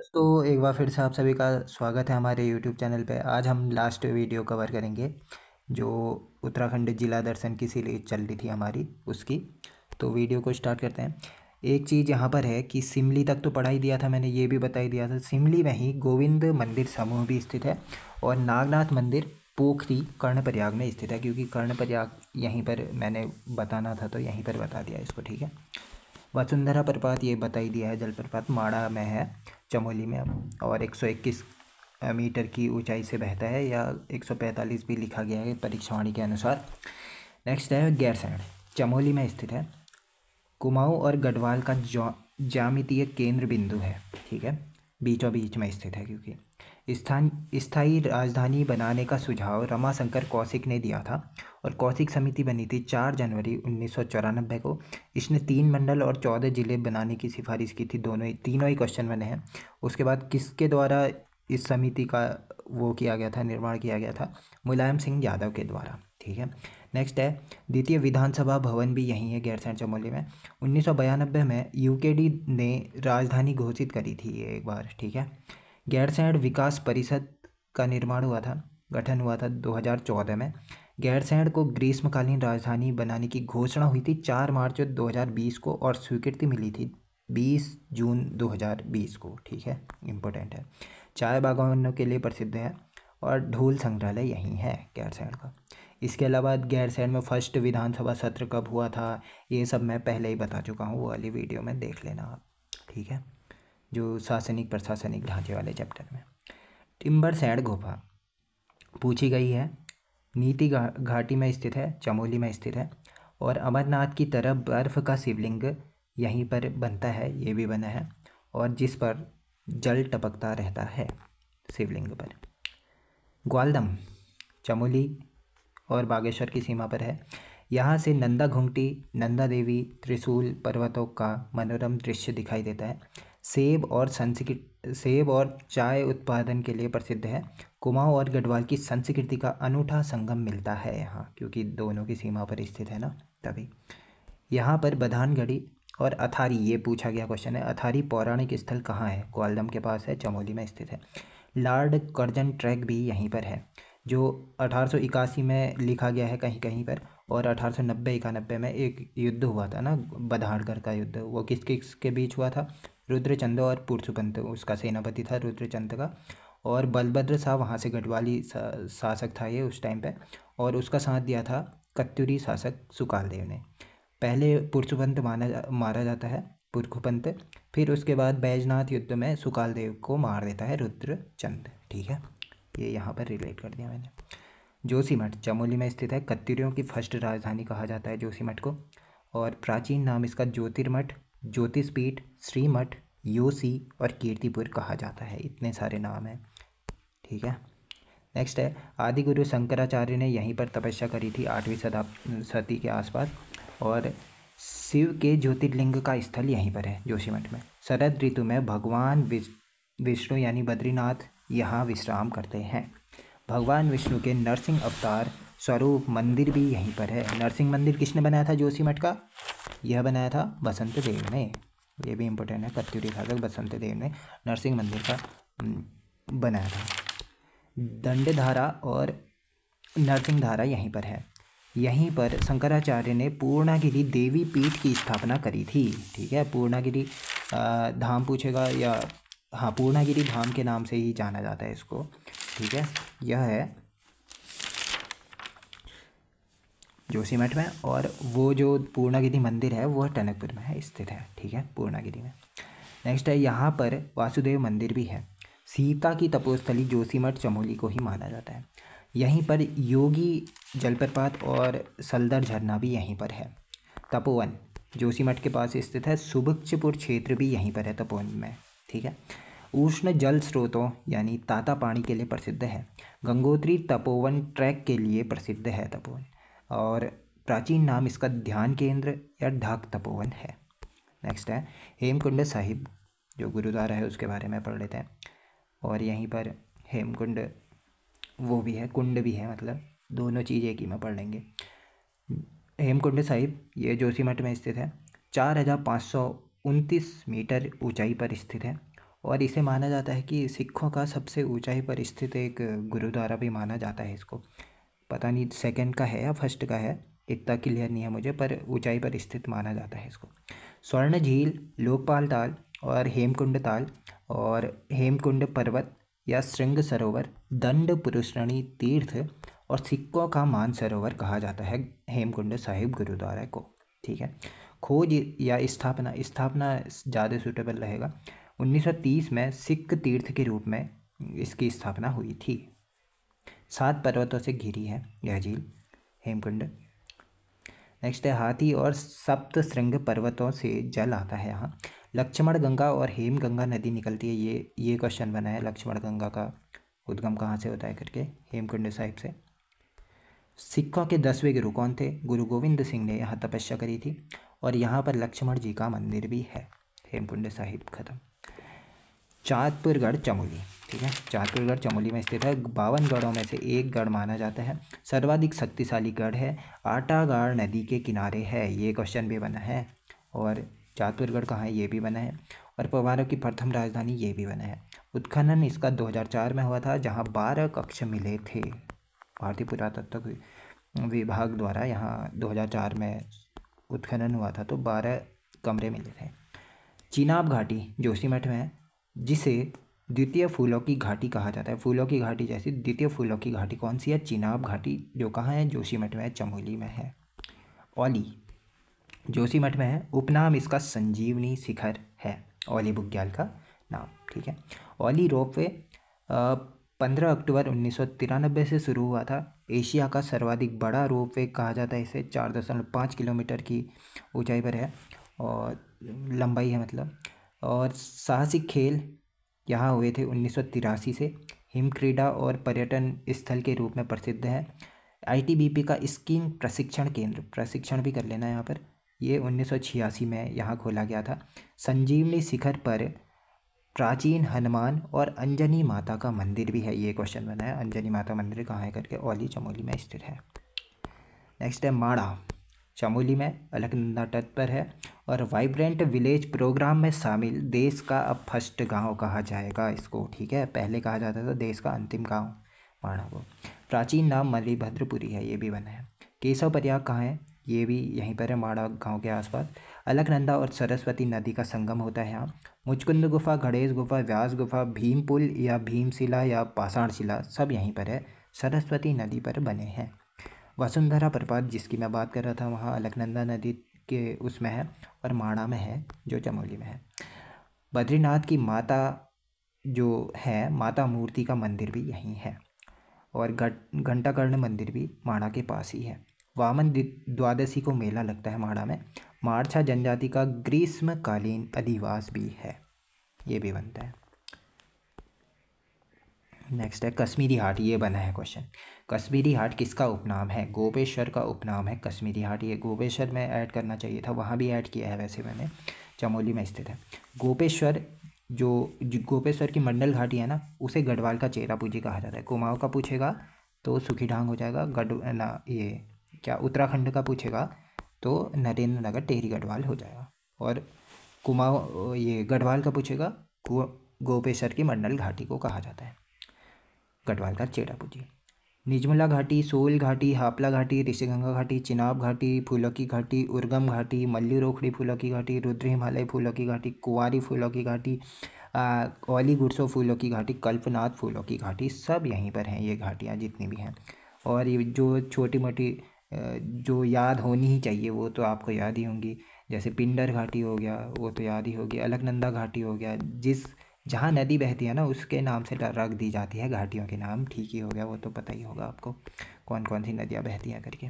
दोस्तों एक बार फिर से आप सभी का स्वागत है हमारे यूट्यूब चैनल पे। आज हम लास्ट वीडियो कवर करेंगे जो उत्तराखंड जिला दर्शन की सीरीज चल रही थी हमारी उसकी। तो वीडियो को स्टार्ट करते हैं। एक चीज़ यहाँ पर है कि सिमली तक तो पढ़ा ही दिया था मैंने, ये भी बता ही दिया था। सिमली में ही गोविंद मंदिर समूह भी स्थित है और नागनाथ मंदिर पोखरी कर्णप्रयाग में स्थित है, क्योंकि कर्णप्रयाग यहीं पर मैंने बताना था तो यहीं पर बता दिया इसको। ठीक है, वसुंधरा प्रपात ये बता ही दिया है, जलप्रपात माड़ा में है चमोली में, और 121 मीटर की ऊंचाई से बहता है, या 145 भी लिखा गया है परीक्षावाणी के अनुसार। नेक्स्ट है गैरसैंण, चमोली में स्थित है। कुमाऊं और गढ़वाल का ज्यामितीय केंद्र बिंदु है। ठीक है, बीचों बीच में स्थित है, क्योंकि स्थायी राजधानी बनाने का सुझाव रमाशंकर कौशिक ने दिया था और कौशिक समिति बनी थी 4 जनवरी 1994 को। इसने 3 मंडल और 14 जिले बनाने की सिफारिश की थी। तीनों ही क्वेश्चन बने हैं। उसके बाद किसके द्वारा इस समिति का वो किया गया था, निर्माण किया गया था? मुलायम सिंह यादव के द्वारा। ठीक है, नेक्स्ट है द्वितीय विधानसभा भवन भी यहीं है गैरसैंण चमोली में। 1992 में यूकेडी ने राजधानी घोषित करी थी ये एक बार। ठीक है, गैरसैंण विकास परिषद का निर्माण हुआ था, गठन हुआ था 2014 में। गैरसैंण को ग्रीष्मकालीन राजधानी बनाने की घोषणा हुई थी 4 मार्च 2020 को और स्वीकृति मिली थी 20 जून 2020 को। ठीक है, इम्पोर्टेंट है। चाय बागानों के लिए प्रसिद्ध है और ढोल संग्रहालय यहीं है गैरसैंण का। इसके अलावा गैरसैंण में फर्स्ट विधानसभा सत्र कब हुआ था ये सब मैं पहले ही बता चुका हूँ, वो वाली वीडियो में देख लेना आप। ठीक है, जो शासनिक प्रशासनिक ढांचे वाले चैप्टर में। टिम्बरसैंण गुफा पूछी गई है, नीति घाटी में स्थित है, चमोली में स्थित है। और अमरनाथ की तरह बर्फ़ का शिवलिंग यहीं पर बनता है, ये भी बना है, और जिस पर जल टपकता रहता है शिवलिंग पर। ग्वालदम चमोली और बागेश्वर की सीमा पर है। यहाँ से नंदा घुंगटी, नंदा देवी, त्रिशूल पर्वतों का मनोरम दृश्य दिखाई देता है। सेब और चाय उत्पादन के लिए प्रसिद्ध है। कुमाऊं और गढ़वाल की संस्कृति का अनूठा संगम मिलता है यहाँ, क्योंकि दोनों की सीमा पर स्थित है ना, तभी। यहाँ पर बधानगढ़ी और अथारी, ये पूछा गया क्वेश्चन है। अथारी पौराणिक स्थल कहाँ है? ग्वालदम के पास है, चमोली में स्थित है। लॉर्ड कर्जन ट्रैक भी यहीं पर है, जो 1881 में लिखा गया है कहीं कहीं पर, और 1890-91 में एक युद्ध हुआ था ना, बधानगढ़ का युद्ध। वो किस किस के बीच हुआ था? रुद्रचंद और पुरुषोत्तम, उसका सेनापति था रुद्रचंद का, और बलभद्र शाह वहाँ से गढ़वाली शासक था ये उस टाइम पे, और उसका साथ दिया था कत्यूरी शासक सुकालदेव ने। पहले पुरुषोत्तम मारा जाता है, पुरुषोत्तम, फिर उसके बाद बैजनाथ युद्ध में सुकालदेव को मार देता है रुद्रचंद। ठीक है, ये यहाँ पर रिलेट कर दिया मैंने। जोशीमठ चमोली में स्थित है। कत्यूरियों की फर्स्ट राजधानी कहा जाता है जोशीमठ को, और प्राचीन नाम इसका ज्योतिर्मठ, ज्योतिषपीठ, श्रीमठ, योशी और कीर्तिपुर कहा जाता है। इतने सारे नाम हैं। ठीक है, नेक्स्ट है आदिगुरु शंकराचार्य ने यहीं पर तपस्या करी थी 8वीं शताब्दी के आसपास, और शिव के ज्योतिर्लिंग का स्थल यहीं पर है जोशीमठ में। शरद ऋतु में भगवान विष्णु यानी बद्रीनाथ यहाँ विश्राम करते हैं। भगवान विष्णु के नरसिंह अवतार स्वरूप मंदिर भी यहीं पर है। नरसिंह मंदिर किसने बनाया था जोशीमठ का? यह बनाया था बसंत देव ने। ये भी इम्पोर्टेंट है, कत्यूरी शासक बसंत देव ने नरसिंह मंदिर का बनाया था। दंडधारा और नरसिंह धारा यहीं पर है। यहीं पर शंकराचार्य ने पूर्णागिरि देवी पीठ की स्थापना करी थी। ठीक है, पूर्णागिरि धाम पूछेगा, या हाँ, पूर्णागिरि धाम के नाम से ही जाना जाता है इसको। ठीक है, यह है जोशीमठ में, और वो जो पूर्णागिरि मंदिर है वो टनकपुर में है स्थित है। ठीक है, पूर्णागिरि में। नेक्स्ट है यहाँ पर वासुदेव मंदिर भी है। सीता की तपोस्थली जोशीमठ चमोली को ही माना जाता है। यहीं पर योगी जलप्रपात और सलदर झरना भी यहीं पर है। तपोवन जोशीमठ के पास स्थित है। सुबकचपुर क्षेत्र भी यहीं पर है तपोवन में। ठीक है, उष्ण जल स्रोतों यानी ताता पानी के लिए प्रसिद्ध है। गंगोत्री तपोवन ट्रैक के लिए प्रसिद्ध है तपोवन, और प्राचीन नाम इसका ध्यान केंद्र या ढाक तपोवन है। नेक्स्ट है हेमकुंड साहिब, जो गुरुद्वारा है उसके बारे में पढ़ लेते हैं। और यहीं पर हेमकुंड वो भी है, कुंड भी है, मतलब दोनों चीज़ एक ही में पढ़ लेंगे। हेमकुंड साहिब ये जोशीमठ में स्थित है। 4529 मीटर ऊंचाई पर स्थित है और इसे माना जाता है कि सिखों का सबसे ऊंचाई पर स्थित एक गुरुद्वारा भी माना जाता है इसको। पता नहीं सेकंड का है या फर्स्ट का है, इतना क्लियर नहीं है मुझे, पर ऊंचाई पर स्थित माना जाता है इसको। स्वर्ण झील, लोकपाल ताल और हेमकुंड ताल और हेमकुंड पर्वत या श्रृंग सरोवर, दंड पुरुषरणी तीर्थ और सिखों का मानसरोवर कहा जाता है हेमकुंड साहिब गुरुद्वारा को। ठीक है। खोज या स्थापना, स्थापना ज़्यादा सूटेबल रहेगा। 1930 में सिख तीर्थ के रूप में इसकी स्थापना हुई थी। 7 पर्वतों से घिरी है यह झील हेमकुंड। नेक्स्ट है हाथी और सप्त श्रृंग पर्वतों से जल आता है यहाँ। लक्ष्मण गंगा और हेम गंगा नदी निकलती है, ये क्वेश्चन बना है, लक्ष्मण गंगा का उद्गम कहाँ से होता है करके, हेमकुंड साहिब से। सिखों के 10वें गुरु कौन थे? गुरु गोविंद सिंह ने यहाँ तपस्या करी थी और यहाँ पर लक्ष्मण जी का मंदिर भी है। हेमकुंड साहिब खत्म। चाँदपुरगढ़ चमोली, ठीक है, चाँदपुरगढ़ चमोली में स्थित है। 52 गढ़ों में से एक गढ़ माना जाता है। सर्वाधिक शक्तिशाली गढ़ है। आटागाड़ नदी के किनारे है, ये क्वेश्चन भी बना है। और चाँदपुरगढ़ कहाँ है, ये भी बना है। और पवारों की प्रथम राजधानी, ये भी बना है। उत्खनन इसका 2004 में हुआ था, जहाँ 12 कक्ष मिले थे। भारतीय पुरातत्व विभाग द्वारा यहाँ 2004 में उत्खनन हुआ था, तो 12 कमरे मिले थे। चिनाब घाटी जोशीमठ में है, जिसे द्वितीय फूलों की घाटी कहा जाता है। फूलों की घाटी जैसी द्वितीय फूलों की घाटी कौन सी है? चिनाब घाटी, जो कहाँ है? जोशीमठ में है, चमोली में है। औली जोशीमठ में है। उपनाम इसका संजीवनी शिखर है, औली बुग्याल का नाम। ठीक है। औली रोपवे 15 अक्टूबर 1993 से शुरू हुआ था। एशिया का सर्वाधिक बड़ा रोपवे कहा जाता है इसे। 4.5 किलोमीटर की ऊंचाई पर है और लंबाई है मतलब। और साहसिक खेल यहाँ हुए थे 1983 से। हिम क्रीड़ा और पर्यटन स्थल के रूप में प्रसिद्ध है। आईटीबीपी का स्कीइंग प्रशिक्षण केंद्र, प्रशिक्षण भी कर लेना यहाँ पर, ये 1986 में यहाँ खोला गया था। संजीवनी शिखर पर प्राचीन हनुमान और अंजनी माता का मंदिर भी है, ये क्वेश्चन बना है। अंजनी माता मंदिर कहाँ है करके, औली चमोली में स्थित है। नेक्स्ट है माड़ा, चमोली में अलकनंदा तट पर है और वाइब्रेंट विलेज प्रोग्राम में शामिल देश का अब फर्स्ट गांव कहा जाएगा इसको। ठीक है, पहले कहा जाता था देश का अंतिम गांव माड़ा को। प्राचीन नाम मलीभद्रपुरी है, ये भी बना है। केशव प्रयाग कहाँ है? ये भी यहीं पर है, माड़ा गांव के आसपास। अलकनंदा और सरस्वती नदी का संगम होता है यहाँ। मुचकुंद गुफा, गणेश गुफा, व्यास गुफा, भीम पुल या भीमशिला या पाषाण शिला, सब यहीं पर है, सरस्वती नदी पर बने हैं। वसुंधरा प्रपात जिसकी मैं बात कर रहा था, वहाँ अलकनंदा नदी के उसमें है और माड़ा में है, जो चमोली में है। बद्रीनाथ की माता जो है, माता मूर्ति का मंदिर भी यहीं है और घंटाकर्ण मंदिर भी माड़ा के पास ही है। वामन द्वादशी को मेला लगता है माड़ा में। मारछा जनजाति का ग्रीष्मकालीन अधिवास भी है, ये भी बनता है। नेक्स्ट है कश्मीरी हाट, ये बना है क्वेश्चन। कश्मीरी हाट किसका उपनाम है? गोपेश्वर का उपनाम है कश्मीरी हाट। ये गोपेश्वर में ऐड करना चाहिए था, वहाँ भी ऐड किया है वैसे मैंने। चमोली में स्थित है गोपेश्वर। जो गोपेश्वर की मंडल घाटी है ना, उसे गढ़वाल का चेरा पूंजी कहा जाता है। कुमाऊँ का पूछेगा तो सुखी ढांग हो जाएगा। ये क्या उत्तराखंड का पूछेगा तो नरेंद्र नगर टेहरी गढ़वाल हो जाएगा। और कुमाऊँ ये गढ़वाल का पूछेगा, गोपेश्वर की मंडल घाटी को कहा जाता है गढ़वाल का चेरा पूंजी। निजमुला घाटी, सोल घाटी, हापला घाटी, ऋषिगंगा घाटी, चिनाब घाटी, फूलों की घाटी, उर्गम घाटी, मल्ली रोखड़ी फूलों की घाटी, रुद्र हिमालय फूलों की घाटी, कुंवारी फूलों की घाटी, औली गुरसो फूलों की घाटी, कल्पनाथ फूलों की घाटी, सब यहीं पर हैं ये घाटियाँ जितनी भी हैं। और ये जो छोटी मोटी जो याद होनी ही चाहिए वो तो आपको याद ही होंगी, जैसे पिंडर घाटी हो गया, वो तो याद ही होगी। अलकनंदा घाटी हो गया, जहाँ नदी बहती है ना उसके नाम से रख दी जाती है घाटियों के नाम। ठीक ही हो गया, वो तो पता ही होगा आपको कौन कौन सी नदियाँ बहती हैं करके।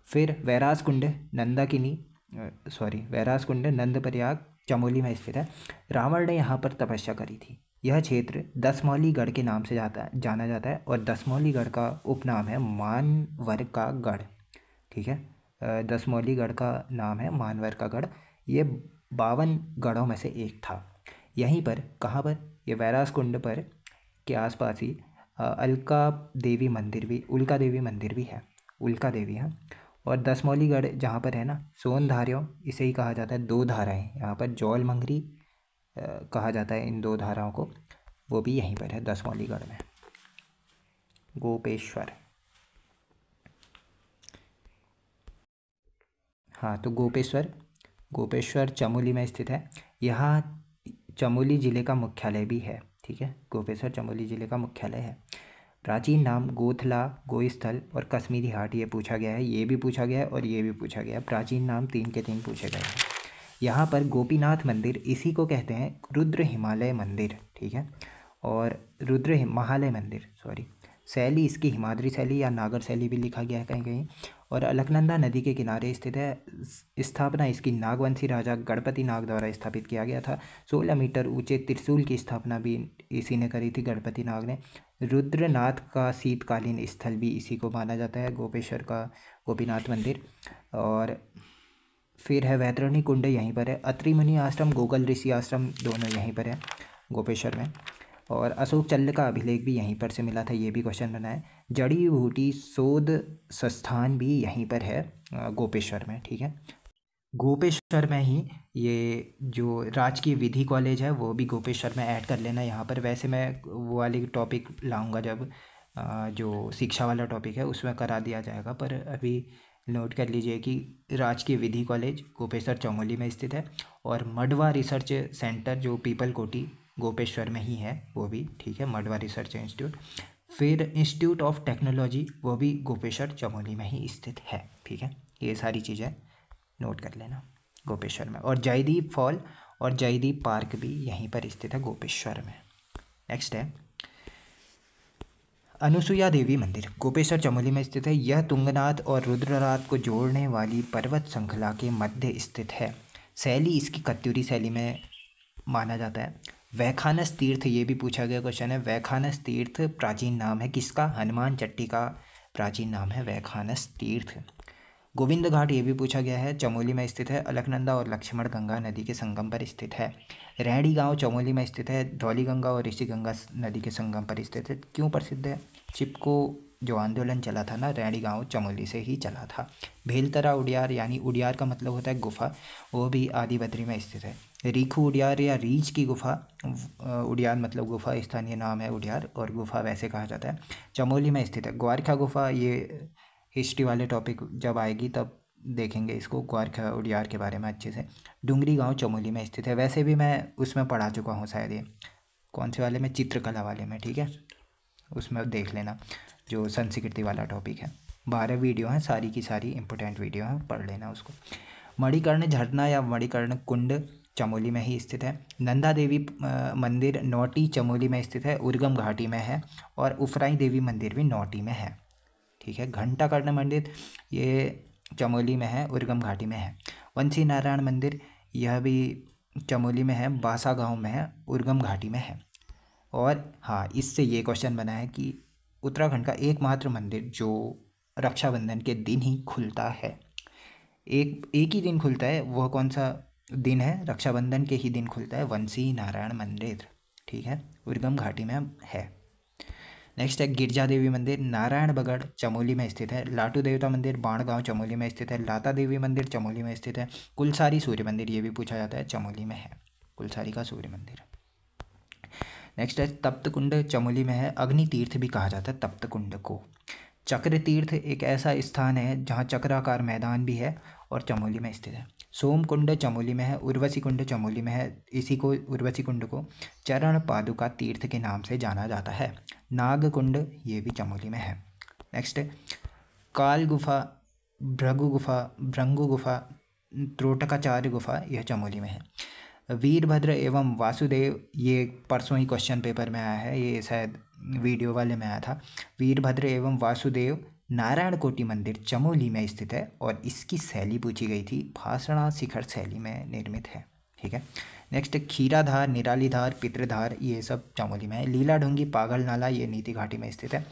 फिर वैरास कुंड नंदप्रयाग चमोली में स्थित है। रावण ने यहाँ पर तपस्या करी थी। यह क्षेत्र दसमौलीगढ़ के नाम से जाना जाता है और दसमौलीगढ़ का उपनाम है मानवर का गढ़। ठीक है, दसमौलीगढ़ का नाम है मानवर का गढ़। ये 52 गढ़ों में से एक था। यहीं पर, कहाँ पर? ये वैरास कुंड पर के आसपास ही उल्का देवी मंदिर भी है, उल्का देवी है। और दसमौलीगढ़ जहाँ पर है ना, सोनधारियों इसे ही कहा जाता है। 2 धाराएं यहाँ पर, जौलमंगरी कहा जाता है इन 2 धाराओं को, वो भी यहीं पर है दसमौलीगढ़ में। गोपेश्वर, हाँ तो गोपेश्वर चमोली में स्थित है। यहाँ चमोली ज़िले का मुख्यालय भी है, ठीक है, गोपेश्वर चमोली ज़िले का मुख्यालय है। प्राचीन नाम गोथला, गोस्थल और कश्मीरी हाट, ये पूछा गया है, ये भी पूछा गया है और ये भी पूछा गया है। प्राचीन नाम 3 के 3 पूछे गए हैं। यहाँ पर गोपीनाथ मंदिर, इसी को कहते हैं रुद्र हिमालय मंदिर, ठीक है, और महालय मंदिर, सॉरी। शैली इसकी हिमाद्री शैली या नागर शैली भी लिखा गया है कहीं कहीं, और अलकनंदा नदी के किनारे स्थित है। स्थापना इसकी नागवंशी राजा गणपति नाग द्वारा स्थापित किया गया था। 16 मीटर ऊंचे त्रिशूल की स्थापना भी इसी ने करी थी, गणपति नाग ने। रुद्रनाथ का शीतकालीन स्थल भी इसी को माना जाता है, गोपेश्वर का गोपीनाथ मंदिर। और फिर है वैतरणी कुंड, यहीं पर है। अत्रि मुनि आश्रम, गोगल ऋषि आश्रम, दोनों यहीं पर है गोपेश्वर में। और अशोक चल्ल का अभिलेख भी यहीं पर से मिला था, ये भी क्वेश्चन बना है। जड़ी बूटी शोध संस्थान भी यहीं पर है गोपेश्वर में, ठीक है। गोपेश्वर में ही ये जो राजकीय विधि कॉलेज है वो भी गोपेश्वर में ऐड कर लेना यहाँ पर। वैसे मैं वो वाली टॉपिक लाऊंगा जब जो शिक्षा वाला टॉपिक है उसमें करा दिया जाएगा, पर अभी नोट कर लीजिए कि राजकीय विधि कॉलेज गोपेश्वर चमोली में स्थित है। और मडवा रिसर्च सेंटर जो पीपल कोटी गोपेश्वर में ही है, वो भी ठीक है, मडवा रिसर्च इंस्टीट्यूट। फिर इंस्टीट्यूट ऑफ टेक्नोलॉजी, वो भी गोपेश्वर चमोली में ही स्थित है, ठीक है। ये सारी चीज़ें नोट कर लेना गोपेश्वर में। और जयदीप फॉल और जयदीप पार्क भी यहीं पर स्थित है गोपेश्वर में। नेक्स्ट है अनुसुईया देवी मंदिर, गोपेश्वर चमोली में स्थित है। यह तुंगनाथ और रुद्रनाथ को जोड़ने वाली पर्वत श्रृंखला के मध्य स्थित है। शैली इसकी कत्यूरी शैली में माना जाता है। वैखानस तीर्थ, ये भी पूछा गया क्वेश्चन है। वैखानस तीर्थ प्राचीन नाम है किसका? हनुमान चट्टी का प्राचीन नाम है वैखानस तीर्थ। गोविंद घाट, ये भी पूछा गया है, चमोली में स्थित है। अलकनंदा और लक्ष्मण गंगा नदी के संगम पर स्थित है। रैणी गांव चमोली में स्थित है। धौली गंगा और ऋषि गंगा नदी के संगम पर स्थित है। क्यों प्रसिद्ध है? चिपको जो आंदोलन चला था ना, रैणी गांव चमोली से ही चला था। भेलतरा उडियार, यानी उडियार का मतलब होता है गुफा, वो भी आदि बद्री में स्थित है। रीखू उडियार या रीछ की गुफा, उडियार मतलब गुफा, स्थानीय नाम है उडियार, और गुफा वैसे कहा जाता है, चमोली में स्थित है। ग्वारखा गुफा, ये हिस्ट्री वाले टॉपिक जब आएगी तब देखेंगे इसको, ग्वारखा उडियार के बारे में अच्छे से। डुंगरी गांव चमोली में स्थित है। वैसे भी मैं उसमें पढ़ा चुका हूँ शायद, ये कौन से वाले में, चित्रकला वाले में, ठीक है, उसमें देख लेना जो संस्कृति वाला टॉपिक है। 12 वीडियो हैं, सारी की सारी इंपॉर्टेंट वीडियो हैं, पढ़ लेना उसको। मणिकर्ण झरना या मणिकर्ण कुंड चमोली में ही स्थित है। नंदा देवी मंदिर नौटी चमोली में स्थित है, उर्गम घाटी में है। और उफराई देवी मंदिर भी नौटी में है, ठीक है। घंटा कर्ण मंदिर, ये चमोली में है, उर्गम घाटी में है। वंशी नारायण मंदिर, यह भी चमोली में है, बासा गांव में है, उर्गम घाटी में है। और हाँ, इससे ये क्वेश्चन बना है कि उत्तराखंड का एकमात्र मंदिर जो रक्षाबंधन के दिन ही खुलता है, एक ही दिन खुलता है, वह कौन सा दिन है? रक्षाबंधन के ही दिन खुलता है, वंशी नारायण मंदिर, ठीक है, उर्गम घाटी में है। नेक्स्ट है गिरजा देवी मंदिर, नारायण बगड़ चमोली में स्थित है। लाटू देवता मंदिर बाणगांव चमोली में स्थित है। लाता देवी मंदिर चमोली में स्थित है। कुलसारी सूर्य मंदिर, ये भी पूछा जाता है, चमोली में है, कुलसारी का सूर्य मंदिर। नेक्स्ट है तप्त कुंड, चमोली में है। अग्नि तीर्थ भी कहा जाता है तप्त कुंड को। चक्र तीर्थ एक ऐसा स्थान है जहाँ चक्राकार मैदान भी है और चमोली में स्थित है। सोम कुंड चमोली में है। उर्वशी कुंड चमोली में है। इसी को, उर्वशी कुंड को, चरण पादुका तीर्थ के नाम से जाना जाता है। नाग कुंड, ये भी चमोली में है। नेक्स्ट काल गुफा, भृगु गुफा, भृंगु गुफा, त्रोटकाचार्य गुफा, यह चमोली में है। वीरभद्र एवं वासुदेव, ये परसों ही क्वेश्चन पेपर में आया है, ये शायद वीडियो वाले में आया था। वीरभद्र एवं वासुदेव नारायण कोटि मंदिर चमोली में स्थित है और इसकी शैली पूछी गई थी, भाषणा शिखर शैली में निर्मित है, ठीक है। नेक्स्ट खीराधार, निरालीधार, पितृधार, ये सब चमोली में है। लीला ढूंगी, पागल नाला, ये नीति घाटी में स्थित है।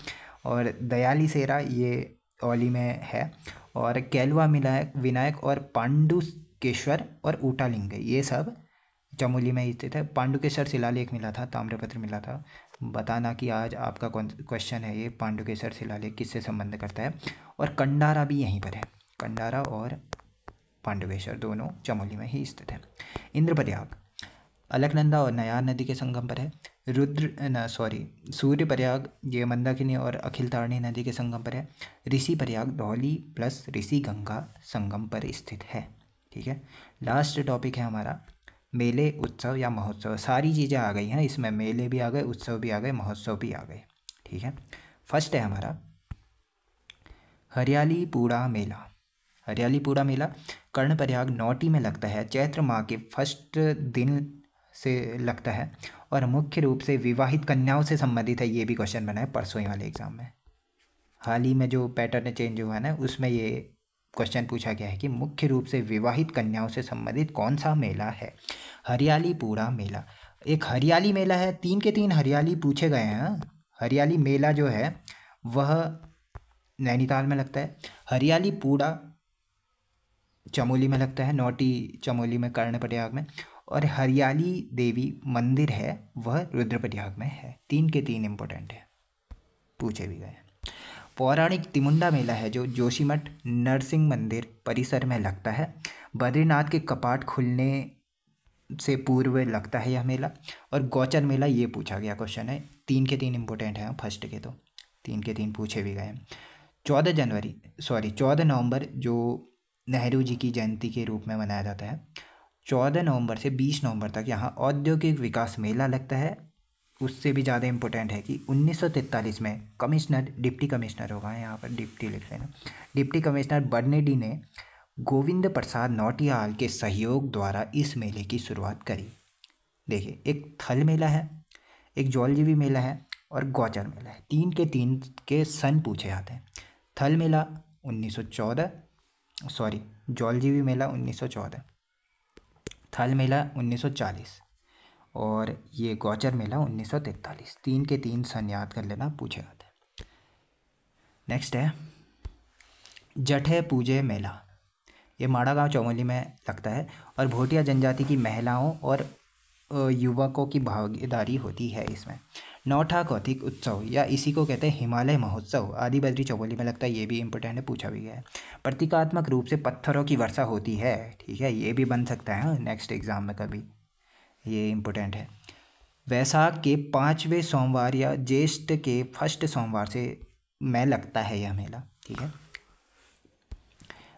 और दयाली सेरा, ये औली में है। और कैलवा विनायक और पांडुकेश्वर और ऊटालिंग, ये सब चमोली में स्थित है। पांडुकेश्वर शिलालेख मिला था, ताम्रपत्र मिला था। बताना कि आज आपका कौन क्वेश्चन है ये, पांडुकेश्वर शिलालेख किससे संबंध करता है। और कंडारा भी यहीं पर है, कंडारा और पांडुकेश्वर दोनों चमोली में ही स्थित है। इंद्रप्रयाग, अलकनंदा और नयार नदी के संगम पर है। सूर्य प्रयाग ये मंदाकिनी और अखिल तारिणी नदी के संगम पर है। ऋषि प्रयाग धौली प्लस ऋषि गंगा संगम पर स्थित है। ठीक है, लास्ट टॉपिक है हमारा मेले, उत्सव या महोत्सव। सारी चीज़ें आ गई हैं इसमें, मेले भी आ गए, उत्सव भी आ गए, महोत्सव भी आ गए। ठीक है, फर्स्ट है हमारा हरियालीपुड़ा मेला। हरियालीपुड़ा मेला कर्णप्रयाग नौटी में लगता है, चैत्र माह के फर्स्ट दिन से लगता है और मुख्य रूप से विवाहित कन्याओं से संबंधित है। ये भी क्वेश्चन बना है परसों ही वाले एग्जाम में। हाल ही में जो पैटर्न चेंज हुआ है ना, उसमें ये क्वेश्चन पूछा गया है कि मुख्य रूप से विवाहित कन्याओं से संबंधित कौन सा मेला है। हरियालीपुड़ा मेला एक हरियाली मेला है। 3 के 3 हरियाली पूछे गए हैं। हरियाली मेला जो है वह नैनीताल में लगता है। हरियालीपुड़ा चमोली में लगता है, नौटी चमोली में, कर्णप्रयाग में। और हरियाली देवी मंदिर है वह रुद्रप्रयाग में है। 3 के 3 इंपॉर्टेंट है, पूछे भी गए हैं। पौराणिक तिमुंडा मेला है जो जोशीमठ नरसिंह मंदिर परिसर में लगता है। बद्रीनाथ के कपाट खुलने से पूर्व लगता है यह मेला। और गौचर मेला ये पूछा गया क्वेश्चन है। 3 के 3 इंपॉर्टेंट है फर्स्ट के, तो 3 के 3 पूछे भी गए हैं। 14 नवंबर जो नेहरू जी की जयंती के रूप में मनाया जाता है। 14 नवंबर से 20 नवंबर तक यहाँ औद्योगिक विकास मेला लगता है। उससे भी ज़्यादा इम्पोर्टेंट है कि 1943 में कमिश्नर, डिप्टी कमिश्नर होगा, यहाँ पर डिप्टी लिख लेना, डिप्टी कमिश्नर बर्नेडी ने गोविंद प्रसाद नौटियाल के सहयोग द्वारा इस मेले की शुरुआत करी। देखिए, एक थल मेला है, एक जौलजीबी मेला है और गौचर मेला है। 3 के 3 के सन पूछे जाते हैं। थल मेला 1914, जौलजीबी मेला 1914, थल मेला 1940 और ये गौचर मेला 1943। 3 के 3 सन याद कर लेना, पूछे जाते हैं। नेक्स्ट है जठे पूजे मेला। ये माड़ागांव चमोली में लगता है और भोटिया जनजाति की महिलाओं और युवकों की भागीदारी होती है इसमें। नौठा कौतिक उत्सव या इसी को कहते हैं हिमालय महोत्सव, आदि बद्री चमोली में लगता है। ये भी इंपॉर्टेंट है, पूछा भी गया है। प्रतीकात्मक रूप से पत्थरों की वर्षा होती है। ठीक है, ये भी बन सकता है नेक्स्ट एग्जाम में कभी, ये इंपॉर्टेंट है। वैसाख के 5वें सोमवार या ज्येष्ठ के फर्स्ट सोमवार से में लगता है यह मेला। ठीक है,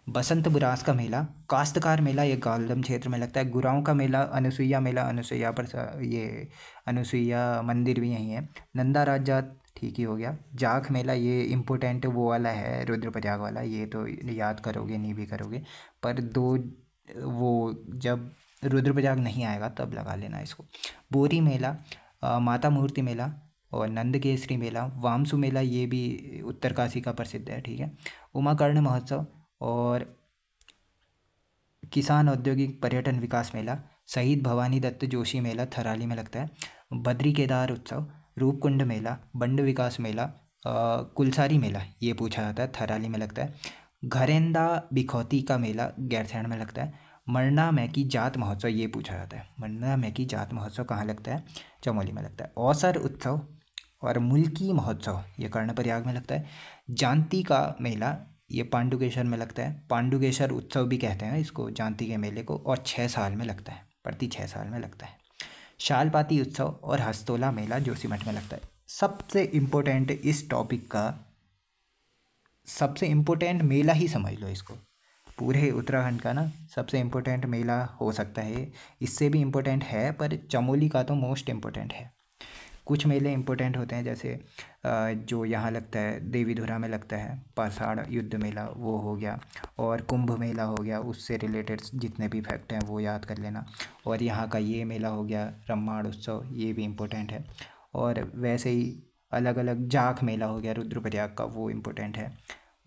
बसंत बुरास का मेला, काश्तकार मेला, ये गालदम क्षेत्र में लगता है। गुराओं का मेला, अनसुईया मेला, अनसुईया पर ये अनसुईया मंदिर भी यहीं है। नंदा राजा, ठीक ही हो गया। जाख मेला ये इम्पोर्टेंट वो वाला है, रुद्रप्रयाग वाला, ये तो याद करोगे, नहीं भी करोगे, पर वो जब रुद्रप्रयाग नहीं आएगा तब लगा लेना इसको। बोरी मेला, माता मूर्ति मेला और नंदकेसरी मेला। वामसु मेला ये भी उत्तरकाशी का प्रसिद्ध है। ठीक है, उमाकर्ण महोत्सव और किसान औद्योगिक पर्यटन विकास मेला। शहीद भवानी दत्त जोशी मेला थराली में लगता है। बद्री केदार उत्सव, रूपकुंड मेला, बंड विकास मेला, कुलसारी मेला ये पूछा जाता है, थराली में लगता है। घरेंदा बिखौती का मेला गैरसैंण में लगता है। मरना में की जात महोत्सव ये पूछा जाता है। मरना में की जात महोत्सव कहाँ लगता है? चमोली में लगता है। औसर उत्सव और मुल्की महोत्सव ये कर्णप्रयाग में लगता है। जानती का मेला ये पांडुकेश्वर में लगता है। पांडुकेश्वर उत्सव भी कहते हैं इसको, जानती के मेले को, और 6 साल में लगता है, प्रति 6 साल में लगता है। शालपाती उत्सव और हस्तोला मेला जोशीमठ में लगता है। सबसे इम्पोर्टेंट इस टॉपिक का, सबसे इम्पोर्टेंट मेला ही समझ लो इसको, पूरे उत्तराखंड का ना सबसे इम्पोर्टेंट मेला हो सकता है। इससे भी इम्पोर्टेंट है, पर चमोली का तो मोस्ट इम्पोर्टेंट है। कुछ मेले इंपॉर्टेंट होते हैं, जैसे जो यहाँ लगता है देवीधुरा में लगता है, पाषाढ़ युद्ध मेला वो हो गया, और कुंभ मेला हो गया, उससे रिलेटेड जितने भी फैक्ट हैं वो याद कर लेना। और यहाँ का ये मेला हो गया रम्माण उत्सव, ये भी इम्पोर्टेंट है। और वैसे ही अलग अलग जाख मेला हो गया रुद्रप्रयाग का, वो इम्पोर्टेंट है।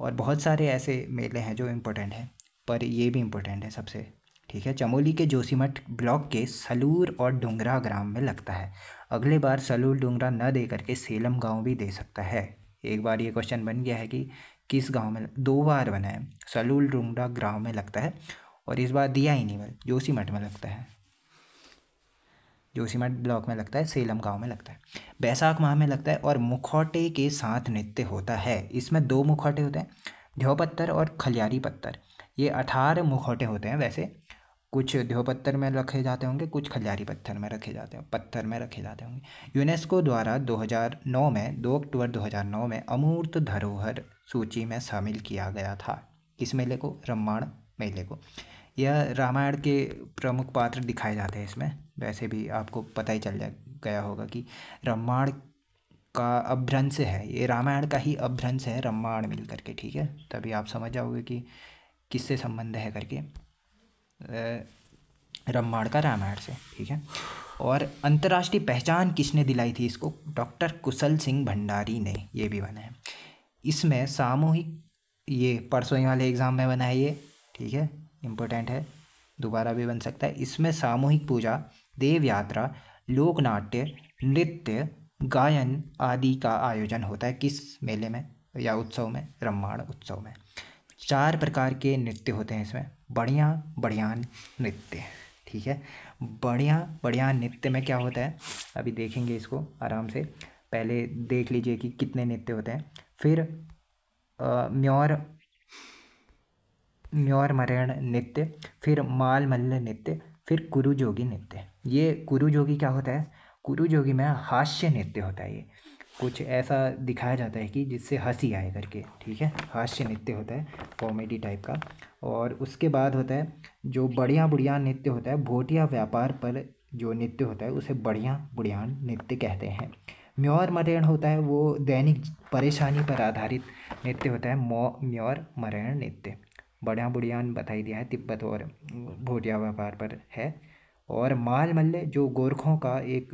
और बहुत सारे ऐसे मेले हैं जो इम्पोर्टेंट हैं, पर ये भी इम्पोर्टेंट है सबसे। ठीक है, चमोली के जोशीमठ ब्लॉक के सलूर और डुंगरा ग्राम में लगता है। अगले बार सलूर डुंगरा न दे करके सेलम गांव भी दे सकता है। एक बार ये क्वेश्चन बन गया है कि किस गांव में, 2 बार बना है। सलूर डुंगरा गांव में लगता है और इस बार दिया ही नहीं, बल जोशीमठ में लगता है, जोशीमठ ब्लॉक में लगता है, सेलम गांव में लगता है। बैसाख माह में लगता है और मुखौटे के साथ नृत्य होता है। इसमें 2 मुखौटे होते हैं, ढेव पत्थर और खलियारी पत्थर। ये 18 मुखौटे होते हैं वैसे, कुछ ध्रुव पत्थर में रखे जाते होंगे, कुछ खलियारी पत्थर में रखे जाते होंगे। यूनेस्को द्वारा 2009 में 2 अक्टूबर 2009 में अमूर्त धरोहर सूची में शामिल किया गया था। किस मेले को? रामायण मेले को। यह रामायण के प्रमुख पात्र दिखाए जाते हैं इसमें। वैसे भी आपको पता ही चल गया होगा कि रामायण का अपभ्रंश है, ये रामायण का ही अपभ्रंश है रामायण मिल करके, ठीक है। तभी आप समझ जाओगे कि किससे संबंध है करके, रामायण का रामायण से, ठीक है। और अंतर्राष्ट्रीय पहचान किसने दिलाई थी इसको? डॉक्टर कुशल सिंह भंडारी ने। ये भी बना है इसमें सामूहिक, ये परसों ही वाले एग्ज़ाम में बना है ये, ठीक है, इम्पोर्टेंट है, दोबारा भी बन सकता है। इसमें सामूहिक पूजा, देव यात्रा, लोक नाट्य, नृत्य, गायन आदि का आयोजन होता है। किस मेले में या उत्सव में? रामायण उत्सव में। 4 प्रकार के नृत्य होते हैं इसमें। बढ़िया बढ़िया नृत्य, ठीक है। बढ़िया बढ़िया नृत्य में क्या होता है, अभी देखेंगे इसको आराम से। पहले देख लीजिए कि कितने नृत्य होते हैं। फिर म्योर मरेण नृत्य, फिर माल मल्ल नृत्य, फिर कुरुजोगी नृत्य। ये कुरुजोगी क्या होता है? कुरुजोगी में हास्य नृत्य होता है। ये कुछ ऐसा दिखाया जाता है कि जिससे हंसी आए करके, ठीक है, हास्य नृत्य होता है, कॉमेडी टाइप का। और उसके बाद होता है जो बढ़िया बुढ़िया नृत्य होता है, भोटिया व्यापार पर जो नृत्य होता है उसे बढ़िया बुढ़िया नृत्य कहते हैं। म्योर मरेण होता है वो दैनिक परेशानी पर आधारित नृत्य होता है, म्योर मरेण नृत्य। बढ़िया बुढ़ियान बता ही दिया है, तिब्बत और भोटिया व्यापार पर है। और माल मल्ल जो गोरखों का एक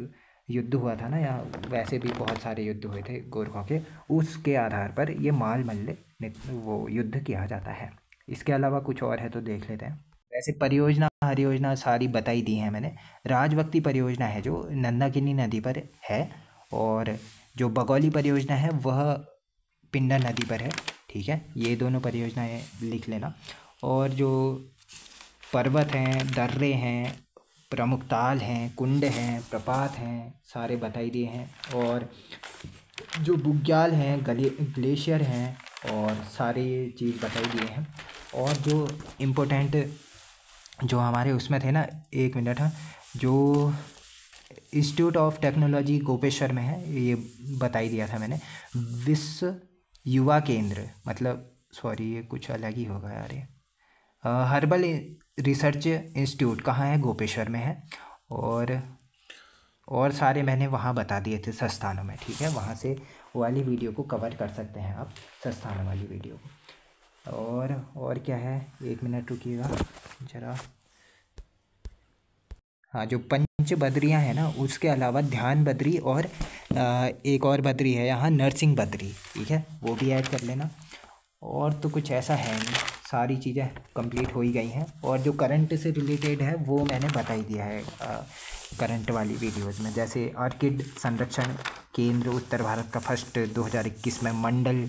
युद्ध हुआ था ना, या वैसे भी बहुत सारे युद्ध हुए थे गोरखों के, उसके आधार पर ये माल मल्ल वो युद्ध किया जाता है। इसके अलावा कुछ और है तो देख लेते हैं। वैसे परियोजना हरियोजना सारी बताई दी है मैंने। राजभक्ति परियोजना है जो नंदाकिनी नदी पर है, और जो बगौली परियोजना है वह पिंडर नदी पर है, ठीक है। ये दोनों परियोजनाएं लिख लेना। और जो पर्वत हैं, दर्रे हैं, प्रमुख ताल हैं, कुंड हैं, प्रपात हैं, सारे बताई दिए हैं। और जो बुग्याल हैं, ग्लेशियर हैं, और सारी चीज़ बताई दिए हैं। और जो इम्पोर्टेंट जो हमारे उसमें थे ना, 1 मिनट, हाँ, जो इंस्टीट्यूट ऑफ टेक्नोलॉजी गोपेश्वर में है, ये बताई दिया था मैंने। विश्व युवा केंद्र, मतलब सॉरी ये कुछ अलग ही होगा यार, ये हर्बल रिसर्च इंस्टीट्यूट कहाँ है? गोपेश्वर में है। और सारे मैंने वहाँ बता दिए थे संस्थानों में, ठीक है। वहाँ से वो वाली वीडियो को कवर कर सकते हैं आप, संस्थानों वाली वीडियो को। और क्या है, 1 मिनट रुकिएगा जरा। हाँ, जो पंच बद्रियाँ हैं ना, उसके अलावा ध्यान बद्री और एक और बद्री है यहाँ, नरसिंह बद्री, ठीक है, वो भी ऐड कर लेना। और तो कुछ ऐसा है नहीं, सारी चीज़ें कंप्लीट हो ही गई हैं। और जो करंट से रिलेटेड है वो मैंने बता ही दिया है करंट वाली वीडियोज़ में। जैसे ऑर्किड संरक्षण केंद्र उत्तर भारत का फर्स्ट 2021 में मंडल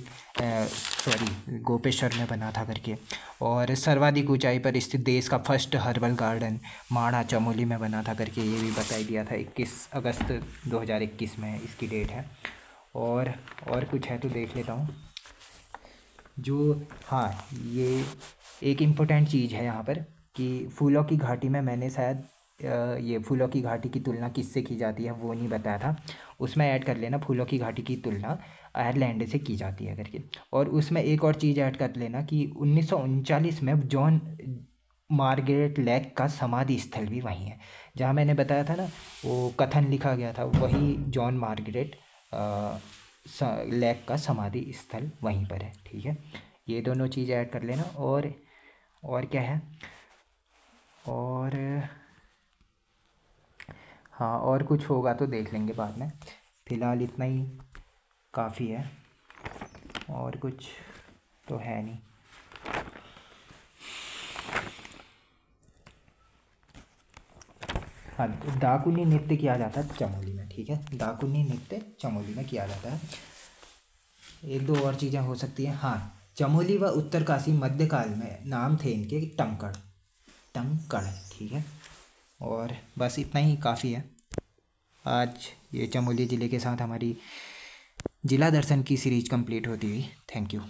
गोपेश्वर में बना था करके। और सर्वाधिक ऊंचाई पर स्थित देश का फर्स्ट हर्बल गार्डन माणा चमोली में बना था करके, ये भी बता ही दिया था। 21 अगस्त 2021 में इसकी डेट है। और कुछ है तो देख लेता हूँ। जो हाँ, ये एक इम्पोर्टेंट चीज़ है यहाँ पर कि फूलों की घाटी में मैंने शायद ये फूलों की घाटी की तुलना किससे की जाती है वो नहीं बताया था, उसमें ऐड कर लेना। फूलों की घाटी की तुलना आयरलैंड से की जाती है करके। और उसमें एक और चीज़ ऐड कर लेना कि 1939 में जॉन मार्गरेट लेक का समाधि स्थल भी वहीं है, जहाँ मैंने बताया था ना वो कथन लिखा गया था, वही जॉन मार्गरेट लेक का समाधि स्थल वहीं पर है, ठीक है। ये दोनों चीज़ ऐड कर लेना। और क्या है, और हाँ, और कुछ होगा तो देख लेंगे बाद में, फ़िलहाल इतना ही काफ़ी है, और कुछ तो है नहीं। हाँ, डाकुनी नृत्य किया जाता है चमोली में, ठीक है, डाकुनी नृत्य चमोली में किया जाता है। 1-2 और चीज़ें हो सकती हैं। हाँ, चमोली व उत्तरकाशी मध्यकाल में नाम थे इनके टंकड़, ठीक है। और बस इतना ही काफ़ी है। आज ये चमोली ज़िले के साथ हमारी जिला दर्शन की सीरीज कंप्लीट होती हुई। Thank you.